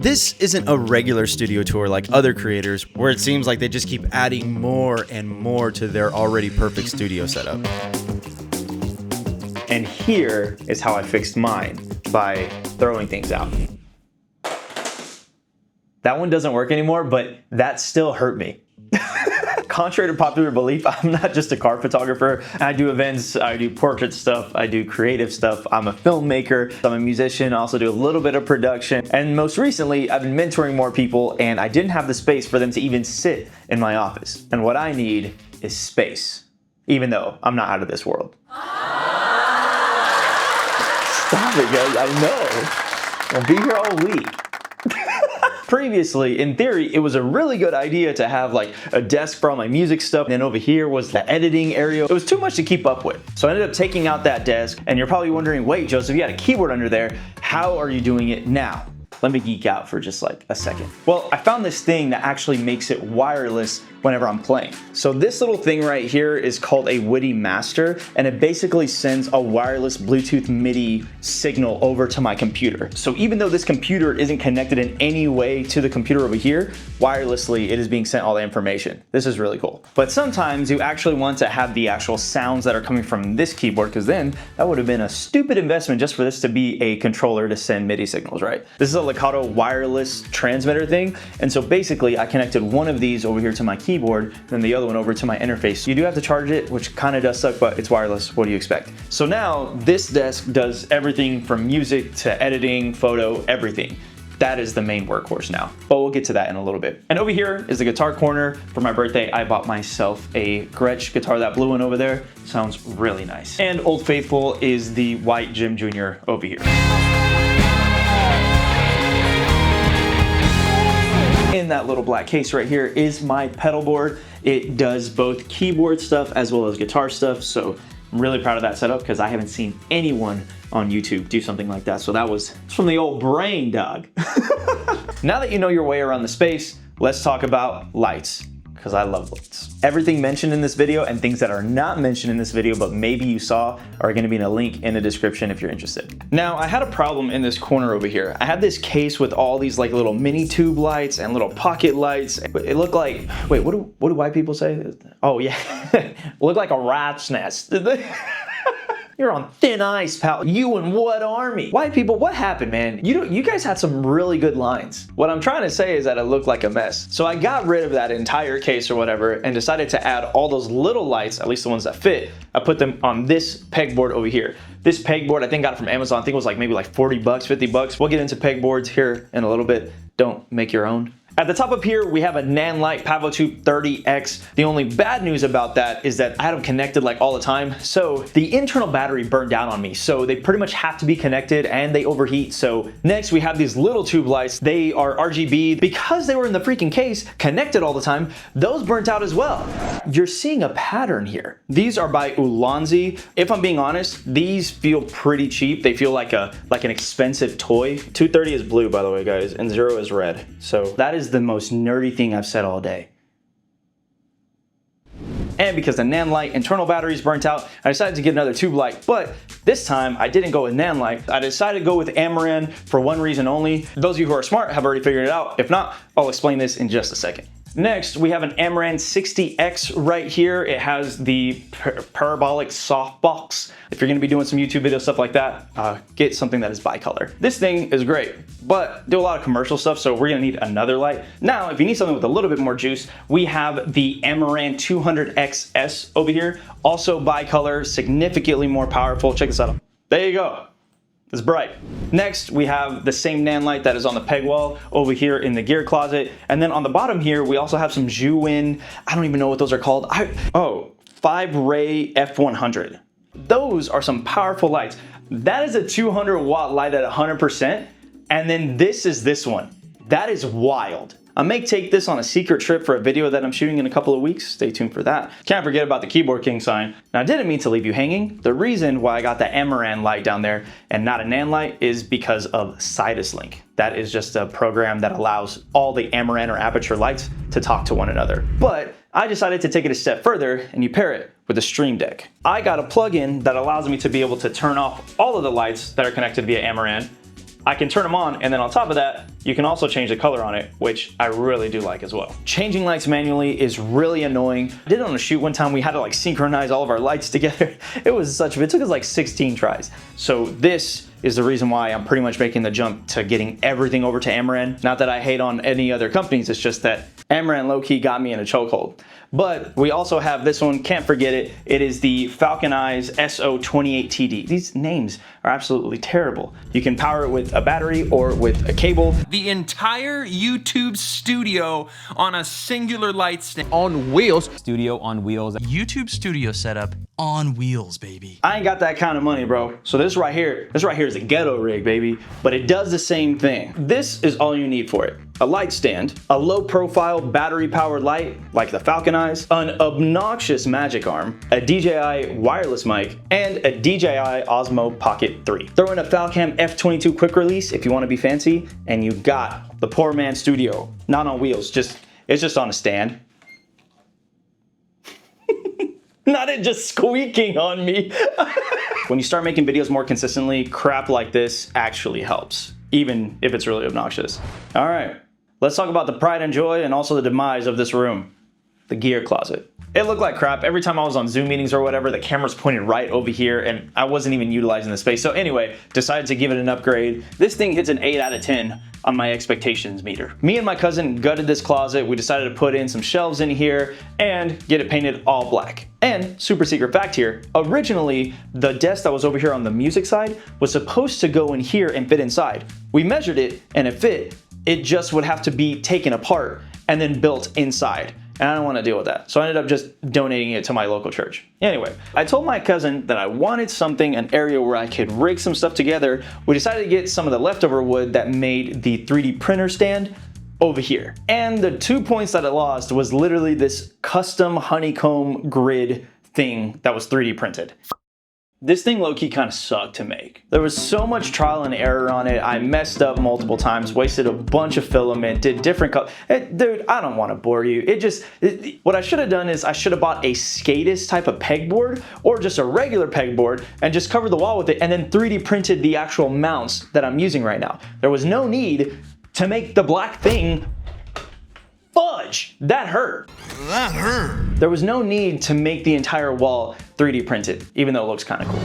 This isn't a regular studio tour like other creators, where it seems like they just keep adding more and more to their already perfect studio setup. And here is how I fixed mine, by throwing things out. That one doesn't work anymore, but that still hurt me. Contrary to popular belief, I'm not just a car photographer. I do events, I do portrait stuff, I do creative stuff. I'm a filmmaker, I'm a musician, I also do a little bit of production. And most recently, I've been mentoring more people, and I didn't have the space for them to even sit in my office. And what I need is space, even though I'm not out of this world. Stop it, guys, I know. I'll be here all week. Previously, in theory, it was a really good idea to have like a desk for all my music stuff. And then over here was the editing area. It was too much to keep up with. So I ended up taking out that desk, and you're probably wondering, wait, Joseph, you had a keyboard under there. How are you doing it now? Let me geek out for just like a second. Well, I found this thing that actually makes it wireless whenever I'm playing. So this little thing right here is called a WIDI master, and it basically sends a wireless Bluetooth MIDI signal over to my computer. So even though this computer isn't connected in any way to the computer over here, wirelessly it is being sent all the information. This is really cool. But sometimes you actually want to have the actual sounds that are coming from this keyboard, because then that would have been a stupid investment just for this to be a controller to send MIDI signals, right? This is a Legato wireless transmitter thing, and so basically I connected one of these over here to my keyboard, then the other one over to my interface. You do have to charge it, which kind of does suck, but it's wireless. What do you expect? So now this desk does everything from music to editing, photo, everything. That is the main workhorse now, but we'll get to that in a little bit. And over here is the guitar corner. For my birthday, I bought myself a Gretsch guitar, that blue one over there. Sounds really nice. And Old Faithful is the white Jim Jr. over here. In that little black case right here is my pedal board. It does both keyboard stuff as well as guitar stuff, so I'm really proud of that setup because I haven't seen anyone on YouTube do something like that. So that was from the old brain, dog. Now that you know your way around the space, let's talk about lights, because I love lights. Everything mentioned in this video and things that are not mentioned in this video but maybe you saw are going to be in a link in the description if you're interested. Now, I had a problem in this corner over here. I had this case with all these like little mini tube lights and little pocket lights. It looked like, wait, what do white people say? Oh yeah, it looked like a rat's nest. You're on thin ice, pal. You and what army? White people, what happened, man? You guys had some really good lines. What I'm trying to say is that it looked like a mess. So I got rid of that entire case or whatever and decided to add all those little lights, at least the ones that fit. I put them on this pegboard over here. This pegboard, I think got it from Amazon. I think it was like maybe like 40 bucks, 50 bucks. We'll get into pegboards here in a little bit. Don't make your own. At the top up here, we have a Nanlite Pavotube 30X. The only bad news about that is that I had them connected like all the time. So the internal battery burned down on me. So they pretty much have to be connected and they overheat. So next we have these little tube lights. They are RGB. Because they were in the freaking case, connected all the time, those burnt out as well. You're seeing a pattern here. These are by Ulanzi. If I'm being honest, these feel pretty cheap. They feel like an expensive toy. 230 is blue, by the way, guys, and 0 is red. So that is the most nerdy thing I've said all day. And because the Nanlite internal batteries burnt out, I decided to get another tube light, but this time I didn't go with Nanlite. I decided to go with Amaran for one reason only. Those of you who are smart have already figured it out. If not, I'll explain this in just a second. Next, we have an Amaran 60X right here. It has the parabolic softbox. If you're gonna be doing some YouTube video stuff like that, get something that is bicolor. This thing is great, but do a lot of commercial stuff, so we're gonna need another light. Now, if you need something with a little bit more juice, we have the Amaran 200XS over here. Also bicolor, significantly more powerful. Check this out. There you go. It's bright. Next, we have the same Nanlite that is on the peg wall over here in the gear closet. And then on the bottom here, we also have some Zhuwin, I don't even know what those are called. 5-ray F100. Those are some powerful lights. That is a 200-watt light at 100%. And then this is this one. That is wild. I may take this on a secret trip for a video that I'm shooting in a couple of weeks. Stay tuned for that. Can't forget about the Keyboard King sign. Now, I didn't mean to leave you hanging. The reason why I got the Amaran light down there and not a Nanlite is because of Sidus Link. That is just a program that allows all the Amaran or Aperture lights to talk to one another. But I decided to take it a step further and you pair it with the Stream Deck. I got a plugin that allows me to be able to turn off all of the lights that are connected via Amaran I can turn them on, and then on top of that, you can also change the color on it, which I really do like as well. Changing lights manually is really annoying. I did it on a shoot one time. We had to like synchronize all of our lights together. It took us like 16 tries. So this is the reason why I'm pretty much making the jump to getting everything over to Amaran. Not that I hate on any other companies, it's just that Amaran low-key got me in a chokehold. But we also have this one, can't forget it. It is the Falcon Eyes SO28TD. These names are absolutely terrible. You can power it with a battery or with a cable. The entire YouTube studio on a singular light stand. On wheels. Studio on wheels. YouTube studio setup on wheels, baby. I ain't got that kind of money, bro. So this right here is a Ghetto Rig, baby. But it does the same thing. This is all you need for it. A light stand, a low profile battery powered light like the Falcon Eyes, an obnoxious magic arm, a DJI wireless mic, and a DJI Osmo Pocket 3. Throw in a Falcam F22 quick release if you want to be fancy, and you got the poor man studio. Not on wheels, it's just on a stand. Not it just squeaking on me. When you start making videos more consistently, crap like this actually helps, even if it's really obnoxious. All right, let's talk about the pride and joy and also the demise of this room, the gear closet. It looked like crap. Every time I was on Zoom meetings or whatever, the camera's pointed right over here and I wasn't even utilizing the space. So anyway, decided to give it an upgrade. This thing hits an 8 out of 10 on my expectations meter. Me and my cousin gutted this closet. We decided to put in some shelves in here and get it painted all black. And super secret fact here, originally the desk that was over here on the music side was supposed to go in here and fit inside. We measured it and it fit. It just would have to be taken apart and then built inside. And I don't want to deal with that. So I ended up just donating it to my local church. Anyway, I told my cousin that I wanted something, an area where I could rig some stuff together. We decided to get some of the leftover wood that made the 3D printer stand over here. And the 2 points that I lost was literally this custom honeycomb grid thing that was 3D printed. This thing low-key kind of sucked to make. There was so much trial and error on it. I messed up multiple times, wasted a bunch of filament, did different colors. Dude, I don't want to bore you. What I should have done is I should have bought a skatist type of pegboard or just a regular pegboard and just covered the wall with it and then 3D printed the actual mounts that I'm using right now. There was no need to make the black thing fudge. That hurt. That hurt. There was no need to make the entire wall 3D printed, even though it looks kind of cool.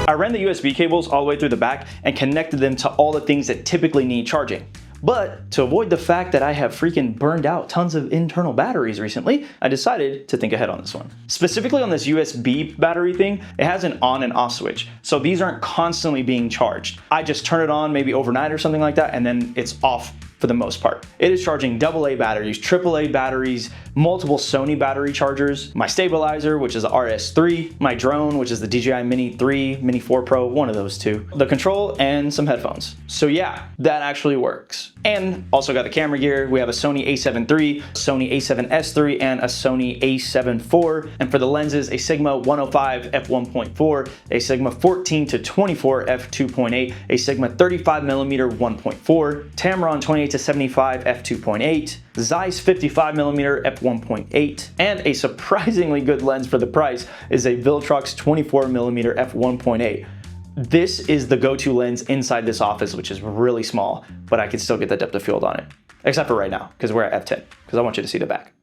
I ran the USB cables all the way through the back and connected them to all the things that typically need charging. But to avoid the fact that I have freaking burned out tons of internal batteries recently, I decided to think ahead on this one. Specifically on this USB battery thing, it has an on and off switch. So these aren't constantly being charged. I just turn it on maybe overnight or something like that, and then it's off for the most part. It is charging AA batteries, AAA batteries, multiple Sony battery chargers, my stabilizer, which is the RS3, my drone, which is the DJI Mini 3, Mini 4 Pro, one of those two, the control, and some headphones. So yeah, that actually works. And also got the camera gear. We have a Sony a7 III, Sony a7S III, and a Sony a7 IV. And for the lenses, a Sigma 105 f1.4, a Sigma 14-24 f2.8, a Sigma 35mm 1.4, Tamron 28-75 f2.8, Zeiss 55mm f1.8, and a surprisingly good lens for the price is a Viltrox 24mm f1.8. This is the go-to lens inside this office, which is really small, but I can still get the depth of field on it. Except for right now, because we're at f10, because I want you to see the back.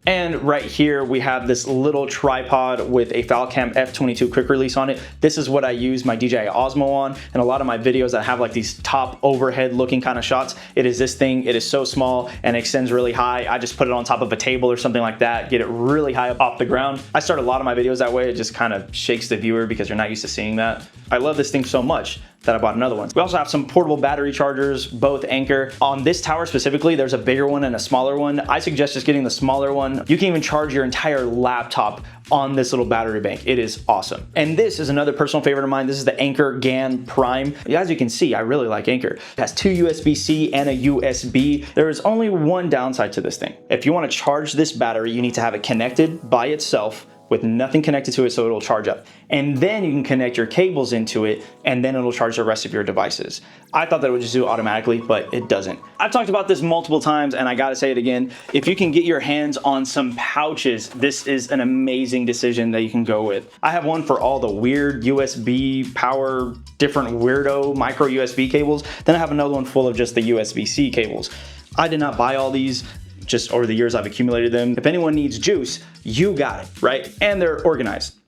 And right here we have this little tripod with a Falcam F22 quick release on it. This is what I use my DJI Osmo on, and a lot of my videos that have like these top overhead looking kind of shots, it is this thing. It is so small and extends really high. I just put it on top of a table or something like that, get it really high up off the ground. I start a lot of my videos that way. It just kind of shakes the viewer because you're not used to seeing that. I love this thing so much that I bought another one. We also have some portable battery chargers, both Anker. On this tower specifically, there's a bigger one and a smaller one. I suggest just getting the smaller one. You can even charge your entire laptop on this little battery bank. It is awesome. And this is another personal favorite of mine. This is the Anker GAN Prime. As you can see, I really like Anker. It has two USB-C and a USB. There is only one downside to this thing. If you want to charge this battery, you need to have it connected by itself with nothing connected to it, so it'll charge up. And then you can connect your cables into it, and then it'll charge the rest of your devices. I thought that it would just do it automatically, but it doesn't. I've talked about this multiple times, and I gotta say it again. If you can get your hands on some pouches, this is an amazing decision that you can go with. I have one for all the weird USB power, different weirdo micro USB cables. Then I have another one full of just the USB-C cables. I did not buy all these. Just over the years I've accumulated them. If anyone needs juice, you got it, right? And they're organized-ish.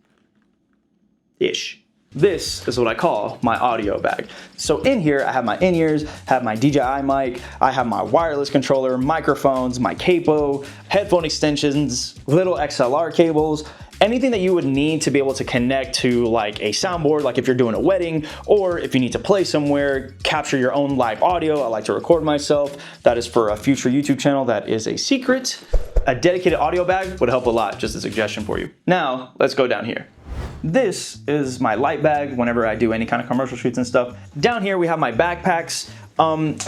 This is what I call my audio bag. So in here, I have my in-ears, have my DJI mic, I have my wireless controller, microphones, my capo, headphone extensions, little XLR cables, anything that you would need to be able to connect to like a soundboard, like if you're doing a wedding, or if you need to play somewhere, capture your own live audio. I like to record myself. That is for a future YouTube channel. That is a secret. A dedicated audio bag would help a lot, just a suggestion for you. Now, let's go down here. This is my light bag whenever I do any kind of commercial shoots and stuff. Down here we have my backpacks.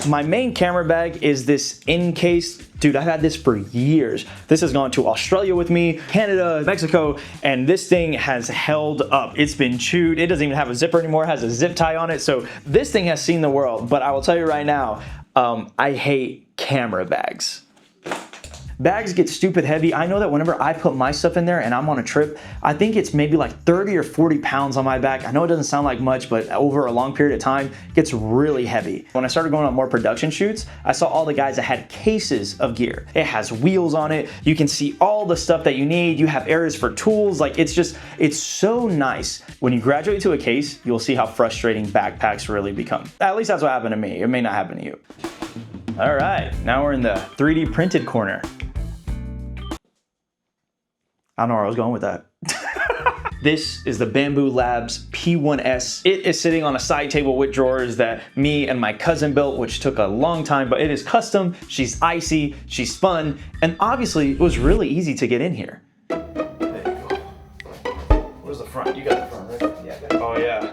My main camera bag is this in case. Dude, I've had this for years. This has gone to Australia with me, Canada, Mexico, and this thing has held up. It's been chewed. It doesn't even have a zipper anymore. It has a zip tie on it. So this thing has seen the world, but I will tell you right now, I hate camera bags. Bags get stupid heavy. I know that whenever I put my stuff in there and I'm on a trip, I think it's maybe like 30 or 40 pounds on my back. I know it doesn't sound like much, but over a long period of time, it gets really heavy. When I started going on more production shoots, I saw all the guys that had cases of gear. It has wheels on it. You can see all the stuff that you need. You have areas for tools. Like it's so nice. When you graduate to a case, you'll see how frustrating backpacks really become. At least that's what happened to me. It may not happen to you. All right, now we're in the 3D printed corner. I don't know where I was going with that. This is the Bamboo Labs P1S. It is sitting on a side table with drawers that me and my cousin built, which took a long time, but it is custom. She's icy, she's fun, and obviously it was really easy to get in here. There you go. Where's the front? You got the front, right? Yeah. Oh yeah.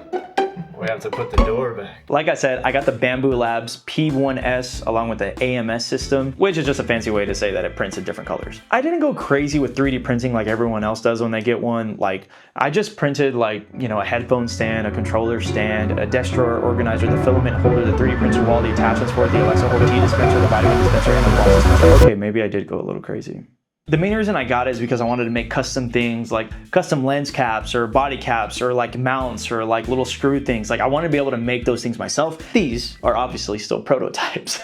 We have to put the door back. Like I said, I got the Bamboo Labs P1S along with the AMS system, which is just a fancy way to say that it prints in different colors. I didn't go crazy with 3D printing like everyone else does when they get one. Like, I just printed like, you know, a headphone stand, a controller stand, a desk drawer organizer, the filament holder, the 3D printer wall, the attachments for it, the Alexa holder, tea dispenser, the vitamin dispenser, and the wall dispenser. Okay, maybe I did go a little crazy. The main reason I got it is because I wanted to make custom things like custom lens caps or body caps or like mounts or like little screw things. Like I want to be able to make those things myself. These are obviously still prototypes.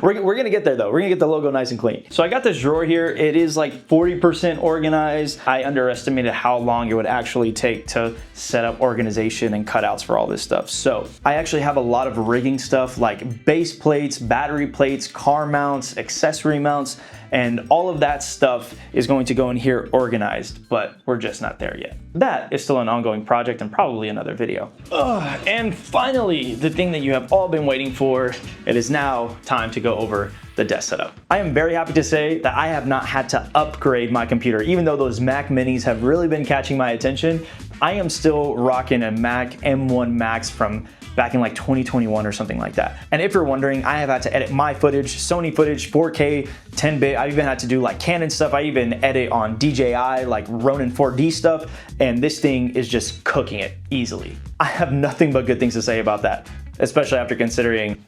We're gonna get there though. We're gonna get the logo nice and clean. So I got this drawer here. It is like 40% organized. I underestimated how long it would actually take to set up organization and cutouts for all this stuff. So I actually have a lot of rigging stuff like base plates, battery plates, car mounts, accessory mounts, and all of that stuff is going to go in here organized, but we're just not there yet. That is still an ongoing project and probably another video. And finally, the thing that you have all been waiting for, it is now time to go over the desk setup. I am very happy to say that I have not had to upgrade my computer. Even though those Mac Minis have really been catching my attention, I am still rocking a Mac M1 Max from back in like 2021 or something like that. And if you're wondering, I have had to edit my footage, Sony footage, 4K, 10-bit. I've even had to do like Canon stuff. I even edit on DJI, like Ronin 4D stuff. And this thing is just cooking it easily. I have nothing but good things to say about that, especially after considering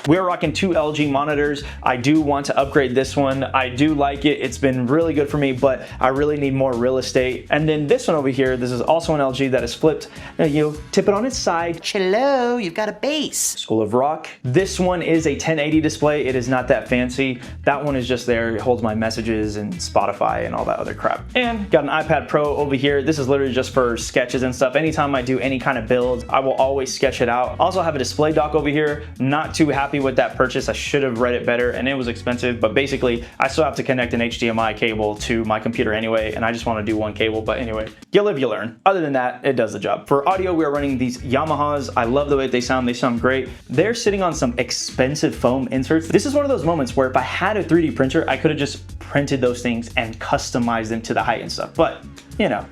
we're rocking 2 LG monitors. I do want to upgrade this one. I do like it. It's been really good for me, but I really need more real estate. And then this one over here, this is also an LG that is flipped. You tip it on its side. Hello, you've got a base. School of Rock. This one is a 1080 display. It is not that fancy. That one is just there. It holds my messages and Spotify and all that other crap. And got an iPad Pro over here. This is literally just for sketches and stuff. Anytime I do any kind of build, I will always sketch it out. Also have a display dock over here. Not too happy with that purchase. I should have read it better and it was expensive, but basically I still have to connect an HDMI cable to my computer anyway, and I just want to do one cable, but anyway, you live, you learn. Other than that, it does the job. For audio, we are running these Yamahas. I love the way they sound great. They're sitting on some expensive foam inserts. This is one of those moments where if I had a 3D printer, I could have just printed those things and customized them to the height and stuff, but you know,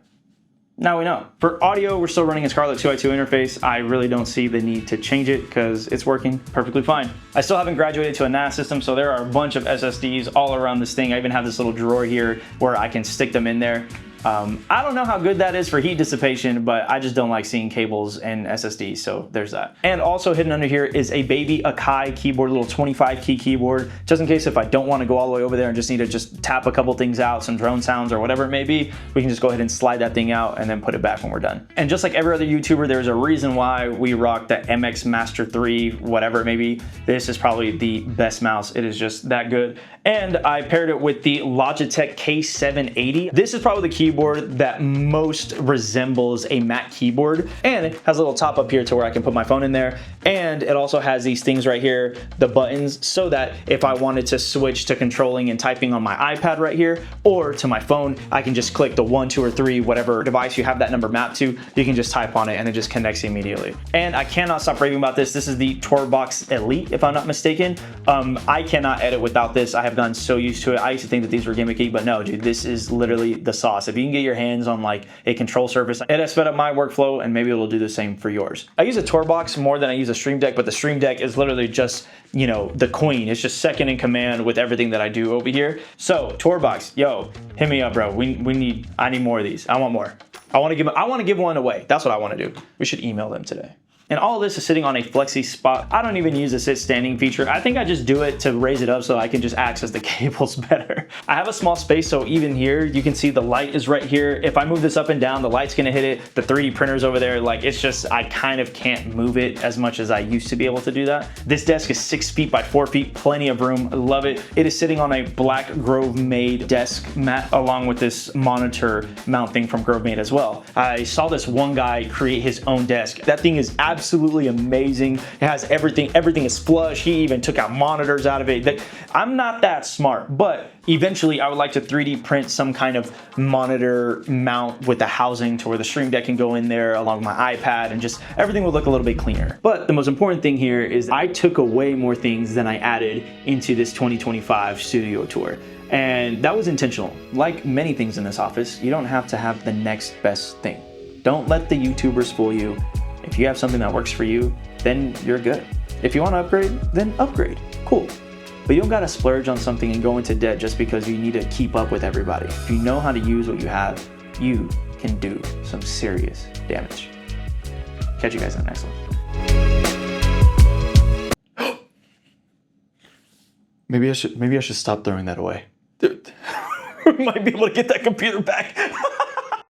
now we know. For audio, we're still running a Scarlett 2i2 interface. I really don't see the need to change it because it's working perfectly fine. I still haven't graduated to a NAS system, so there are a bunch of SSDs all around this thing. I even have this little drawer here where I can stick them in there. I don't know how good that is for heat dissipation, but I just don't like seeing cables and SSDs, so there's that. And also hidden under here is a baby Akai keyboard, a little 25 key keyboard, just in case if I don't want to go all the way over there and just need to just tap a couple things out, some drone sounds or whatever it may be, we can just go ahead and slide that thing out and then put it back when we're done. And just like every other YouTuber, there's a reason why we rock the MX Master 3, whatever it may be. This is probably the best mouse. It is just that good. And I paired it with the Logitech K780. This is probably the keyboard that most resembles a Mac keyboard, and it has a little top up here to where I can put my phone in there. And it also has these things right here, the buttons, so that if I wanted to switch to controlling and typing on my iPad right here or to my phone, I can just click the 1, 2, or 3, whatever device you have that number mapped to, you can just type on it and it just connects immediately. And I cannot stop raving about this. This is the TorBox Elite, if I'm not mistaken. I cannot edit without this. I have gotten so used to it. I used to think that these were gimmicky, but no, dude, this is literally the sauce. If you can get your hands on like a control surface, it has sped up my workflow, and maybe it'll do the same for yours. I use a TorBox more than I use a Stream Deck, but the Stream Deck is literally just, you know, the queen. It's just second in command with everything that I do over here. So TorBox, yo, hit me up, bro. I need more of these. I want more. I want to give one away. That's what I want to do. We should email them today. And all this is sitting on a flexi spot. I don't even use the sit standing feature. I think I just do it to raise it up so I can just access the cables better. I have a small space, so even here, you can see the light is right here. If I move this up and down, the light's gonna hit it. The 3D printer's over there. Like, it's just, I kind of can't move it as much as I used to be able to do that. This desk is 6 feet by 4 feet, plenty of room. I love it. It is sitting on a black Grove Made desk mat along with this monitor mount thing from Grove Made as well. I saw this one guy create his own desk. That thing is absolutely amazing. It has everything is flush. He even took out monitors out of it. I'm not that smart, but eventually I would like to 3D print some kind of monitor mount with the housing to where the Stream Deck can go in there along with my iPad, and just everything would look a little bit cleaner. But the most important thing here is I took away more things than I added into this 2025 studio tour. And that was intentional. Like many things in this office, you don't have to have the next best thing. Don't let the YouTubers fool you. If you have something that works for you, then you're good. If you want to upgrade, then upgrade. Cool. But you don't got to splurge on something and go into debt just because you need to keep up with everybody. If you know how to use what you have, you can do some serious damage. Catch you guys in the next one. Maybe I should stop throwing that away. Dude, we might be able to get that computer back.